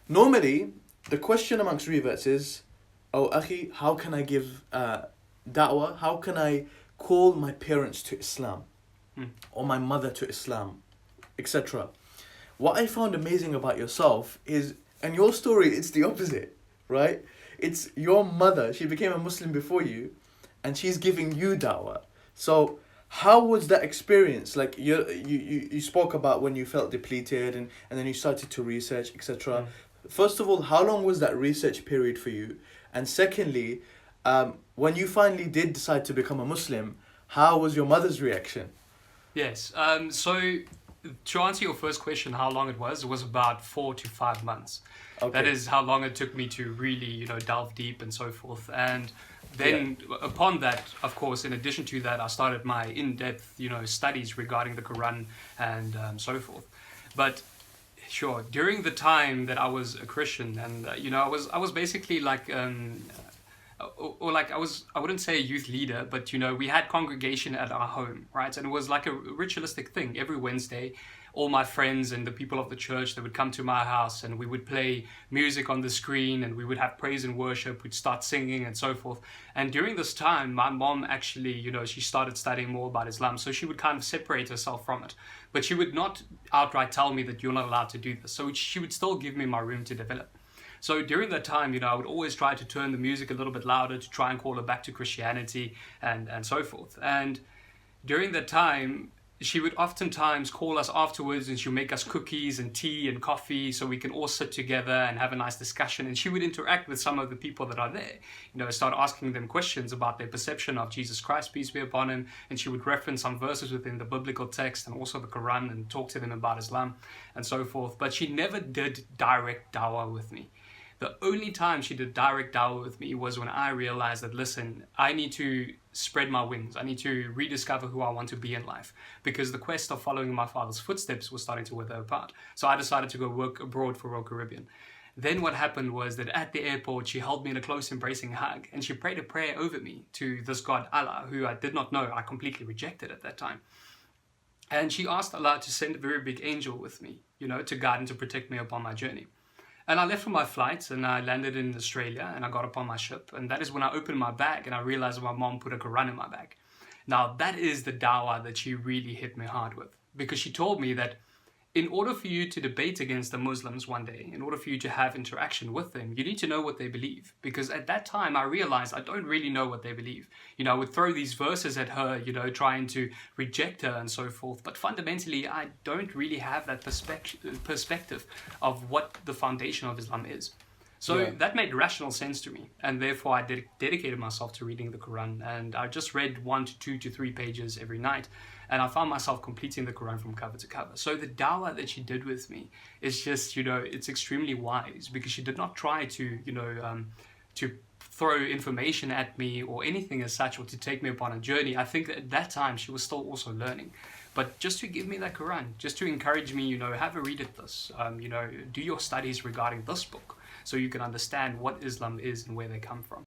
Normally, the question amongst reverts is, oh, akhi, how can I give da'wah? How can I call my parents to Islam Mm. or my mother to Islam, etc.? What I found amazing about yourself is, and your story, it's the opposite, right? It's your mother, she became a Muslim before you, and she's giving you da'wah. So, how was that experience? Like, you spoke about when you felt depleted and then you started to research, etc. Mm. First of all, how long was that research period for you? And secondly, when you finally did decide to become a Muslim, how was your mother's reaction? Yes. So to answer your first question, how long it was about 4 to 5 months. That Okay. is how long it took me to really, delve deep and so forth. And Yeah. then upon that, of course, in addition to that, I started my in-depth, studies regarding the Quran and so forth. But sure, during the time that I was a Christian, and I was basically like or like I wouldn't say a youth leader, but we had congregation at our home, right? And it was like a ritualistic thing. Every Wednesday, all my friends and the people of the church, they would come to my house and we would play music on the screen and we would have praise and worship. We'd start singing and so forth. And during this time, my mom actually, she started studying more about Islam. So she would kind of separate herself from it. But she would not outright tell me that you're not allowed to do this. So she would still give me my room to develop. So during that time, I would always try to turn the music a little bit louder to try and call her back to Christianity and so forth. And during that time, she would oftentimes call us afterwards and she'll make us cookies and tea and coffee so we can all sit together and have a nice discussion. And she would interact with some of the people that are there, start asking them questions about their perception of Jesus Christ, peace be upon him. And she would reference some verses within the biblical text and also the Quran and talk to them about Islam and so forth. But she never did direct dawah with me. The only time she did direct dawah with me was when I realized that, listen, I need to spread my wings. I need to rediscover who I want to be in life, because the quest of following my father's footsteps was starting to wither apart. So I decided to go work abroad for Royal Caribbean. Then what happened was that at the airport, she held me in a close embracing hug and she prayed a prayer over me to this God, Allah, who I did not know. I completely rejected at that time. And she asked Allah to send a very big angel with me, to guide and to protect me upon my journey. And I left for my flight and I landed in Australia and I got up on my ship. And that is when I opened my bag and I realized my mom put a Quran in my bag. Now, that is the dawah that she really hit me hard with, because she told me that in order for you to debate against the Muslims one day, in order for you to have interaction with them, you need to know what they believe. Because at that time, I realized I don't really know what they believe. I would throw these verses at her, trying to reject her and so forth. But fundamentally, I don't really have that perspective of what the foundation of Islam is. So Yeah. that made rational sense to me, and therefore I dedicated myself to reading the Quran, and I just read 1 to 2 to 3 pages every night, and I found myself completing the Quran from cover to cover. So the dawah that she did with me is just, it's extremely wise, because she did not try to, to throw information at me or anything as such, or to take me upon a journey. I think that at that time she was still also learning. But just to give me that Quran, just to encourage me, have a read at this, do your studies regarding this book, so you can understand what Islam is and where they come from.